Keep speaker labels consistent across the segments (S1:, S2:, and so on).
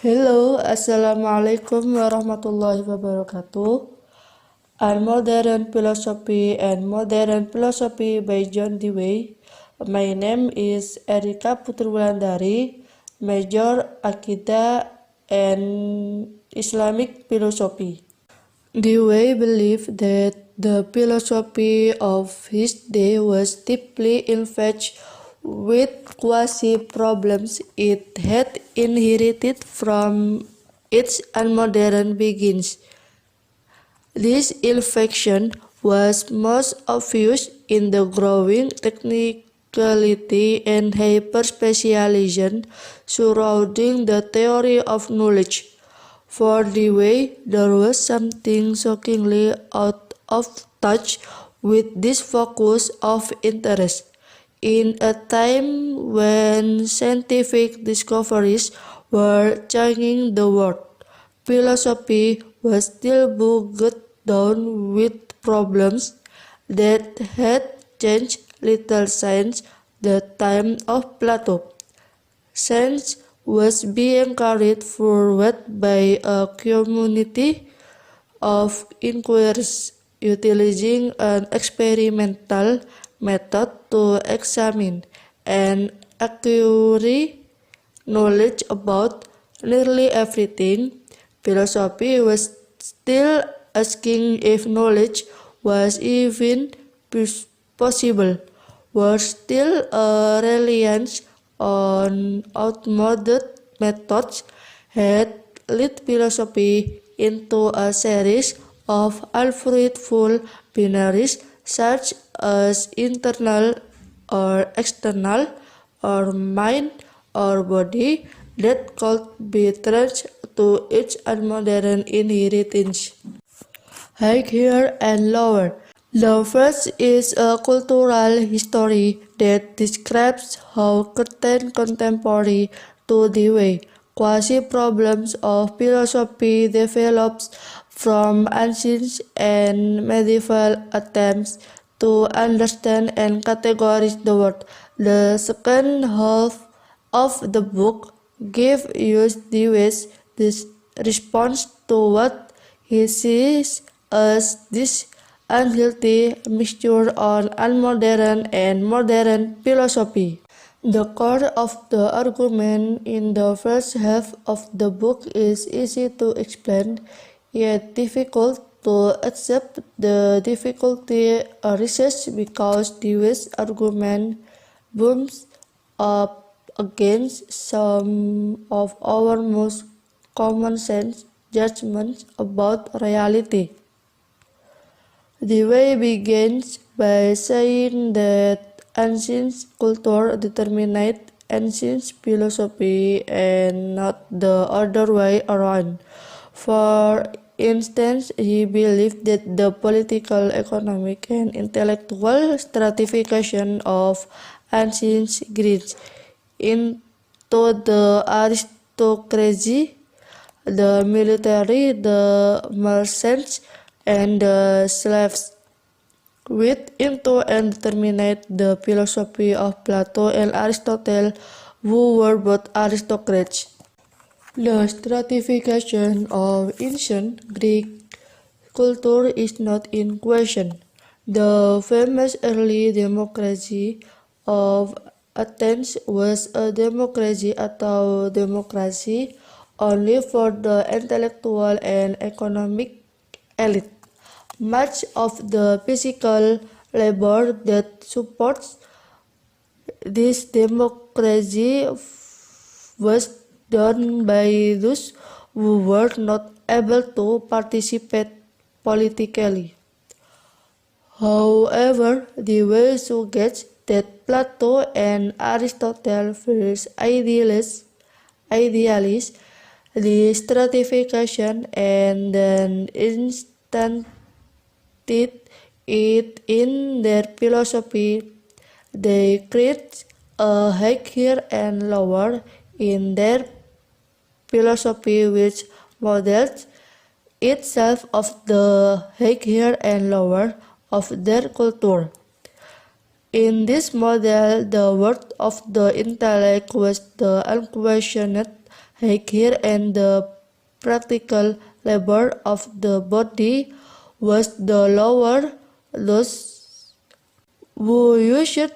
S1: Hello, Assalamualaikum warahmatullahi wabarakatuh. Modern Philosophy and Modern Philosophy by John Dewey. My name is Erika Putri Major Akidah and Islamic Philosophy. Dewey believed that the philosophy of his day was deeply infected with quasi-problems it had inherited from its unmodern beginnings. This infection was most obvious in the growing technicality and hyper-specialization surrounding the theory of knowledge. For Dewey, there was something shockingly out of touch with this focus of interest. In a time when scientific discoveries were changing the world, philosophy was still bogged down with problems that had changed little since the time of Plato. Science was being carried forward by a community of inquirers utilizing an experimental method to examine and acquire knowledge about nearly everything. Philosophy was still asking if knowledge was even possible, was still a reliance on outmoded methods had led philosophy into a series of unfruitful binaries such as internal or external, or mind or body, that could be traced to its unmodern inheritance. Higher and lower. The first is a cultural history that describes how certain contemporary to the way quasi-problems of philosophy develops from ancient and medieval attempts to understand and categorize the world. The second half of the book gives us Dewey's response to what he sees as this unhealthy mixture of unmodern and modern philosophy. The core of the argument in the first half of the book is easy to explain, yet difficult to accept. The difficulty arises because Dewey's argument bumps up against some of our most common sense judgments about reality. Dewey begins by saying that ancient culture determined ancient philosophy and not the other way around. For instance, he believed that the political, economic, and intellectual stratification of ancient Greece into the aristocracy, the military, the merchants, and the slaves with into and determined the philosophy of Plato and Aristotle, who were both aristocrats. The stratification of ancient Greek culture is not in question. The famous early democracy of Athens was a democracy atau demokrasi only for the intellectual and economic elite. Much of the physical labor that supports this democracy was done by those who were not able to participate politically. However, Dewey suggests that Plato and Aristotle first idealists the stratification and then instantiated it in their philosophy. They create a higher and lower in their philosophy which models itself of the higher and lower of their culture. In this model, the worth of the intellect was the unquestioned here and the practical labor of the body was the lower. Those who used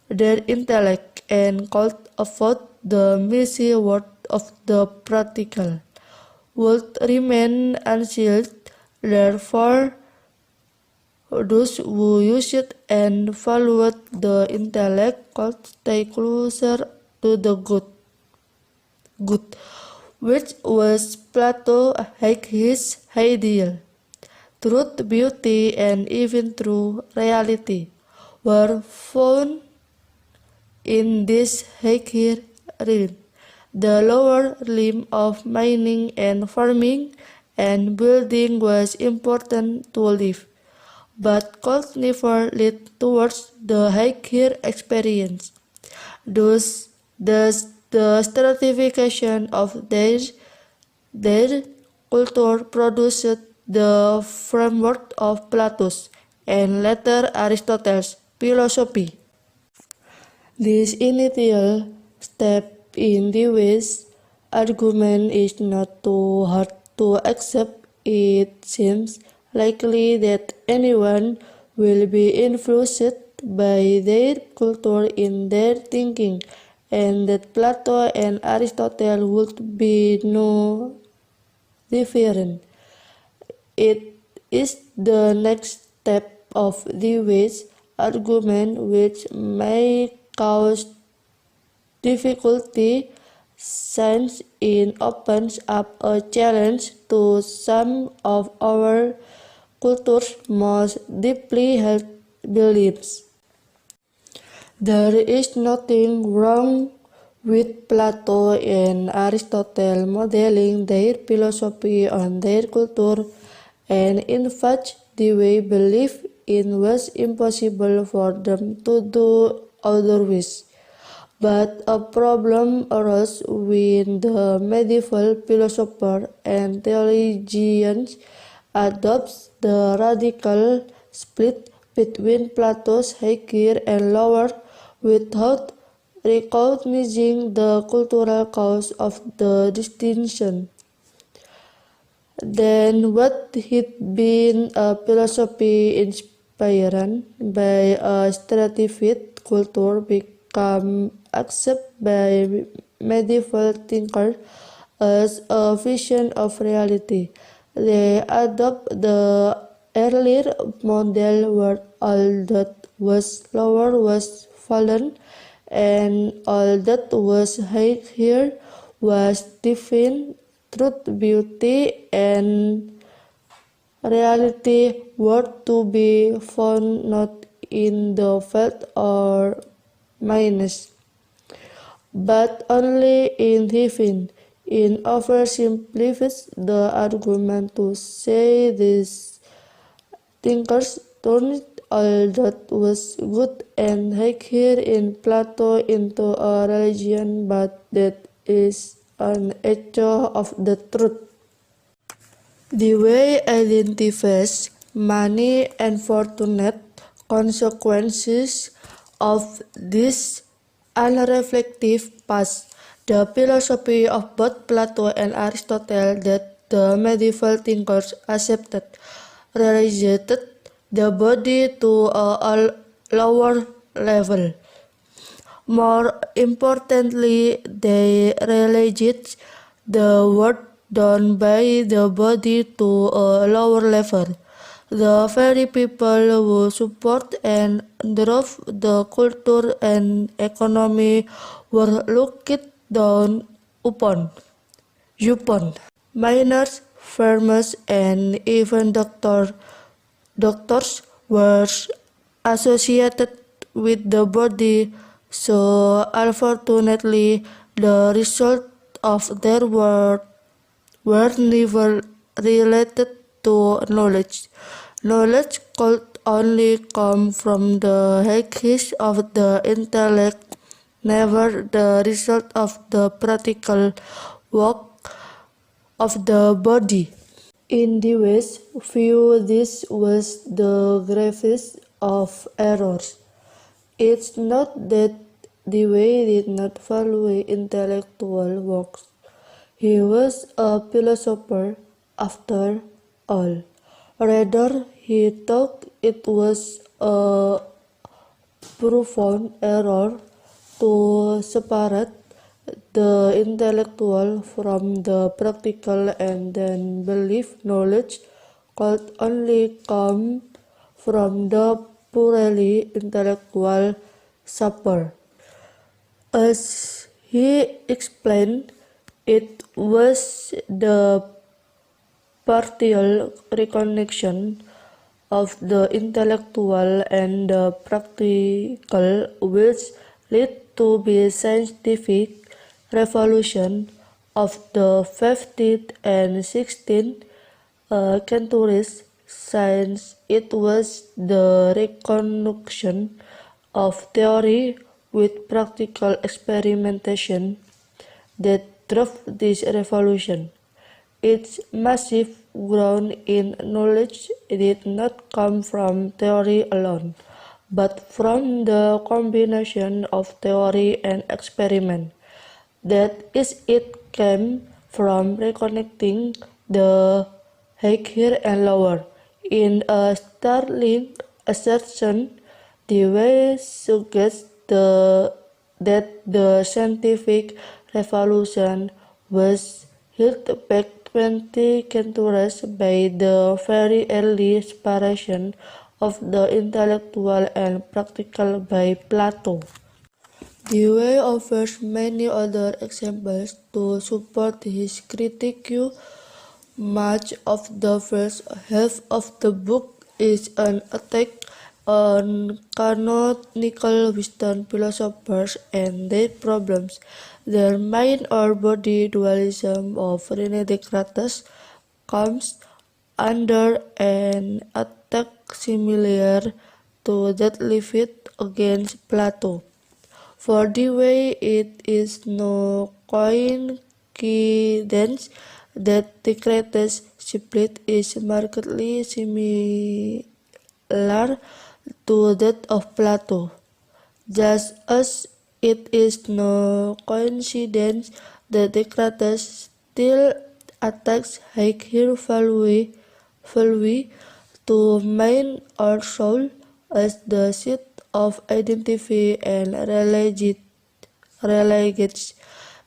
S1: their intellect and could afford the messy work of the practical would remain unshielded. Therefore, those who used and valued the intellect could stay closer to the good, which was Plato his ideal. Truth, beauty, and even true reality were found in this higher realm, the lower limb of mining and farming and building was important to live, but could never lead towards the higher experience. Thus the stratification of their culture produced the framework of Plato's and later Aristotle's philosophy. This initial step in Dewey's argument is not too hard to accept. It seems likely that anyone will be influenced by their culture in their thinking, and that Plato and Aristotle would be no different. It is the next step of Dewey's argument which may cause difficulty, since it opens up a challenge to some of our culture's most deeply held beliefs. There is nothing wrong with Plato and Aristotle modeling their philosophy on their culture, and in fact, Dewey believed it was impossible for them to do otherwise. But a problem arose when the medieval philosopher and theologians adopts the radical split between Plato's higher and lower without recognizing the cultural cause of the distinction. Then what had been a philosophy inspired by a stratified culture became accepted by medieval thinkers as a vision of reality. They adopt the earlier model where all that was lower was fallen and all that was higher was divine. Truth, beauty, and reality were to be found not in the felt or minus, but only in heaven. In oversimplifies the argument to say these thinkers turned all that was good and higher in Plato into a religion, but that is an echo of the truth. Dewey identifies many unfortunate consequences of this unreflective past. The philosophy of both Plato and Aristotle that the medieval thinkers accepted relegated the body to a lower level. More importantly, they relegate the work done by the body to a lower level. The very people who support and drove the culture and economy were looked down upon. Miners, farmers, and even doctors were associated with the body, so unfortunately the result of their work were never related to knowledge. Knowledge could only come from the height of the intellect, never the result of the practical work of the body. In Dewey's view, this was the gravest of errors. It's not that Dewey did not value intellectual works, He was a philosopher after all. Rather, he thought it was a profound error to separate the intellectual from the practical and then believe knowledge could only come from the purely intellectual supper. As he explained, it was the partial reconnection of the intellectual and the practical which led to the scientific revolution of the 15th and 16th centuries. Since it was the reconnection of theory with practical experimentation that drove this revolution. Its massive growth in knowledge did not come from theory alone, but from the combination of theory and experiment. That is, it came from reconnecting the higher and lower. In a startling assertion, the way suggests that the scientific revolution was held back 20 centuries by the very early separation of the intellectual and practical by Plato. Dewey offers many other examples to support his critique. Much of the first half of the book is an attack on canonical Western philosophers and their problems. Their mind or body dualism of Rene Descartes comes under an attack similar to that levied against Plato. For Dewey, it is no coincidence that Descartes' split is markedly similar to that of Plato, just as it is no coincidence that Descartes still attacks higher value to mind or soul as the seat of identity and relegates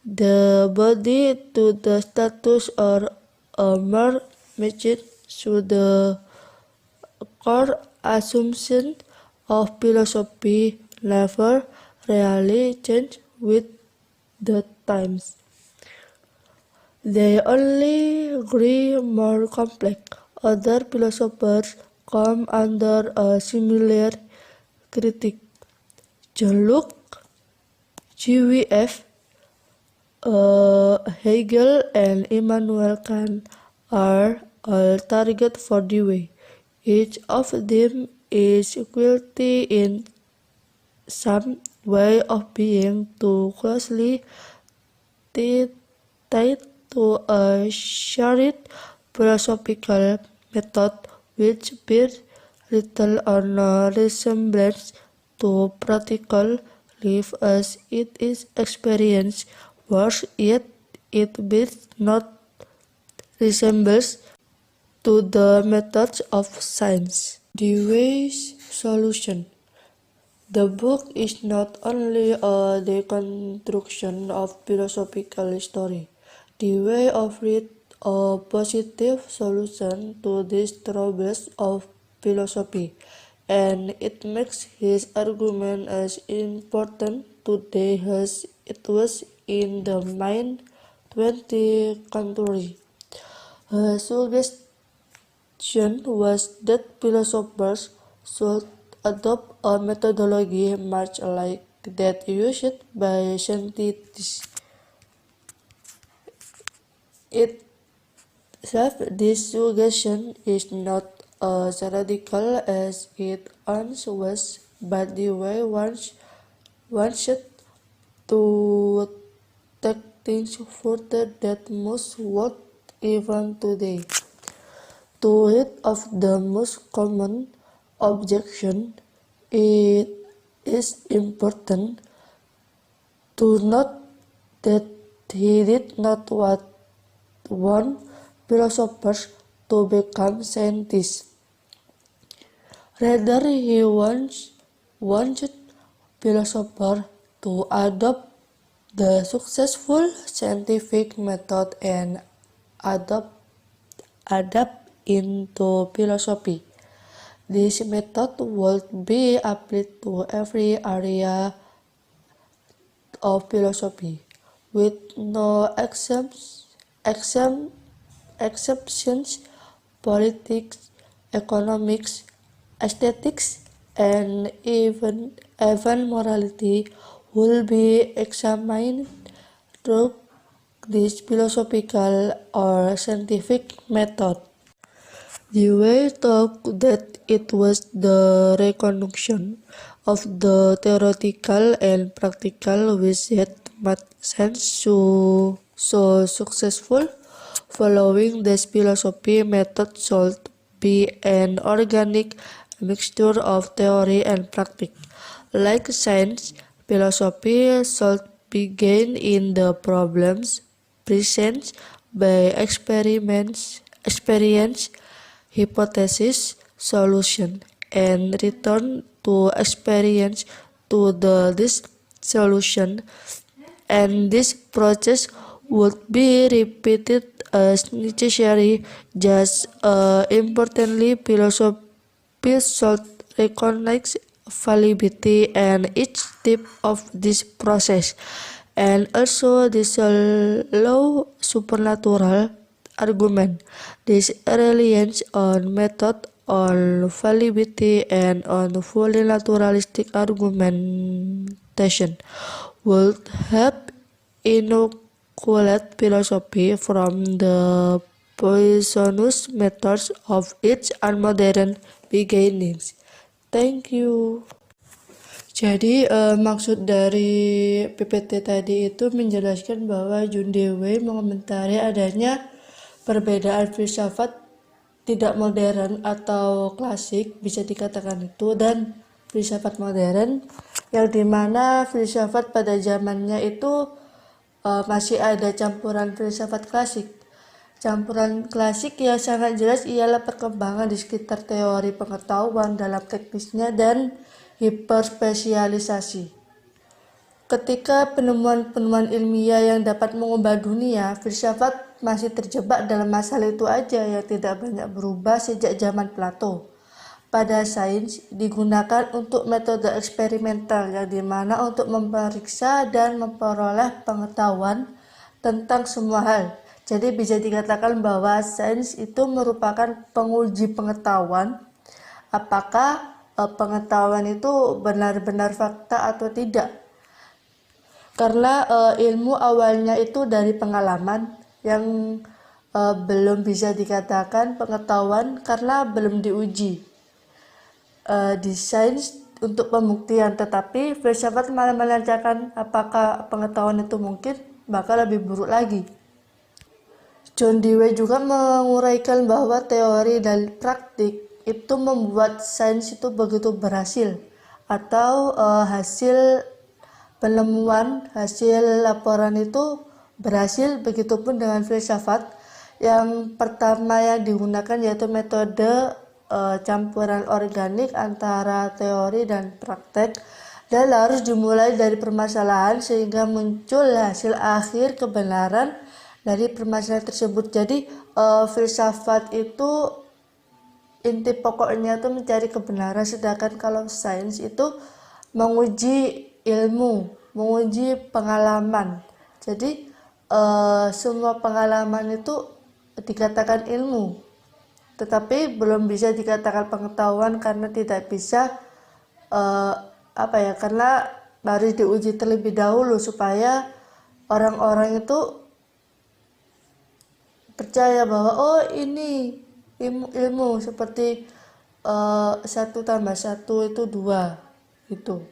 S1: the body to the status or a mere machine. So the core assumption of philosophy never really change with the times. They only grew more complex. Other philosophers come under a similar critique. John Locke, G.W.F. Hegel and Immanuel Kant are all targets for Dewey. Each of them is guilty in some way of being too closely tied to a shared philosophical method which bears little or no resemblance to practical life as it is experienced. Worse yet, it bears not resembles to the methods of science. Dewey's solution. The book is not only a deconstruction of philosophical history. Dewey offered a positive solution to these troubles of philosophy, and it makes his argument as important today as it was in the mid-20th century. His suggestion was that philosophers should adopt a methodology much like that used by scientists. Itself, this suggestion is not as radical as it once was, but Dewey wanted to take things further that most would even today. To it of the most common objection, it is important to note that he did not what want philosophers to become scientists. Rather, he wanted philosophers to adopt the successful scientific method and adapt into philosophy. This method would be applied to every area of philosophy, with no exceptions. Politics, economics, aesthetics, and even morality will be examined through this philosophical or scientific method. Dewey thought that it was the reconstruction of the theoretical and practical which had made science so successful. Following this philosophy method should be an organic mixture of theory and practice. Like science, philosophy should begin in the problems presented by experience, hypothesis, solution, and return to experience to this solution, and this process would be repeated as necessary. Just importantly, philosophy should recognize fallibility and each step of this process, and also disallow supernatural argument. This reliance on method, on fallibility, and on fully naturalistic argumentation would help inoculate philosophy from the poisonous methods of its unmodern beginnings. Thank you. Jadi maksud dari PPT tadi itu menjelaskan bahwa John Dewey mengomentari adanya perbedaan filsafat tidak modern atau klasik, bisa dikatakan itu, dan filsafat modern, yang dimana filsafat pada zamannya itu masih ada campuran filsafat klasik. Campuran klasik yang sangat jelas ialah perkembangan di sekitar teori pengetahuan dalam teknisnya dan hiperspesialisasi. Ketika penemuan-penemuan ilmiah yang dapat mengubah dunia, filsafat masih terjebak dalam masalah itu aja yang tidak banyak berubah sejak zaman Plato. Pada sains digunakan untuk metode eksperimental yang dimana untuk memeriksa dan memperoleh pengetahuan tentang semua hal. Jadi bisa dikatakan bahwa sains itu merupakan penguji pengetahuan, apakah pengetahuan itu benar-benar fakta atau tidak. Karena ilmu awalnya itu dari pengalaman yang belum bisa dikatakan pengetahuan karena belum diuji di sains untuk pembuktian, tetapi filsafat malah menanyakan apakah pengetahuan itu mungkin, maka lebih buruk lagi. John Dewey juga menguraikan bahwa teori dan praktik itu membuat sains itu begitu berhasil, atau hasil penemuan, hasil laporan itu berhasil. Begitupun dengan filsafat. Yang pertama yang digunakan yaitu metode campuran organik antara teori dan praktek, dan harus dimulai dari permasalahan sehingga muncul hasil akhir kebenaran dari permasalahan tersebut. Jadi filsafat itu inti pokoknya itu mencari kebenaran, sedangkan kalau sains itu menguji ilmu, menguji pengalaman. Jadi semua pengalaman itu dikatakan ilmu, tetapi belum bisa dikatakan pengetahuan karena tidak bisa karena harus diuji terlebih dahulu supaya orang-orang itu percaya bahwa ini ilmu seperti 1 + 1 itu 2 gitu.